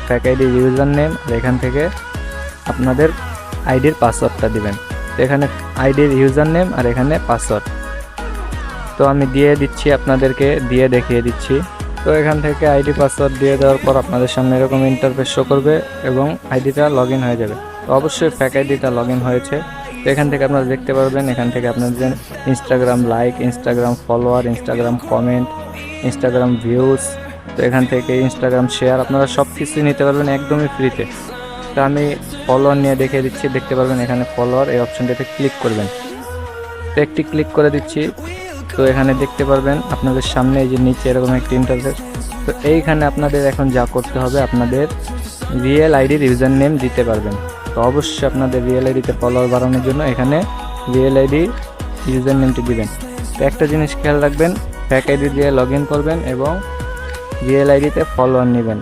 Fake আইডির user name, আর এখান থেকে আপনাদের আইডির পাসওয়ার্ডটা দিবেন। তো এখানে আইডির ইউজার নেম আর এখানে পাসওয়ার্ড, তো আমি দিয়ে দিচ্ছি, আপনাদেরকে দিয়ে দেখিয়ে দিচ্ছি। তো এখান থেকে আইডি পাসওয়ার্ড দিয়ে দেওয়ার পর আপনাদের সামনে এরকম ইন্টারফেস শো করবে এবং আইডিটা লগ ইন হয়ে যাবে। তো অবশ্যই ফেক আইডিটা লগ ইন হয়েছে। তো এখান থেকে আপনারা দেখতে পারবেন, এখান থেকে আপনাদের Instagram like, Instagram follower, Instagram comment, Instagram views, তো এখান থেকে ইনস্টাগ্রাম শেয়ার, আপনারা সব কিছুই নিতে পারবেন একদমই ফ্রিতে। তো আমি ফলোয়ার নিয়ে দেখিয়ে দিচ্ছি, দেখতে পারবেন এখানে ফলোয়ার এই অপশনটাতে ক্লিক করবেন। তো একটি ক্লিক করে দিচ্ছি। তো এখানে দেখতে পারবেন আপনাদের সামনে এই যে নিচে এরকম একটি ইন্টারফেস। তো এইখানে আপনাদের এখন যা করতে হবে, আপনাদের রিয়েল আইডির ইউজার নেম দিতে পারবেন। তো অবশ্যই আপনাদের রিয়েল আইডিতে ফলোয়ার বাড়ানোর জন্য এখানে রিয়েল আইডি ইউজার নেমটি দিবেন। তো একটা জিনিস খেয়াল রাখবেন, ফেক আইডি দিয়ে লগ ইন করবেন এবং রিয়েল আইডিতে ফলোয়ার নেবেন।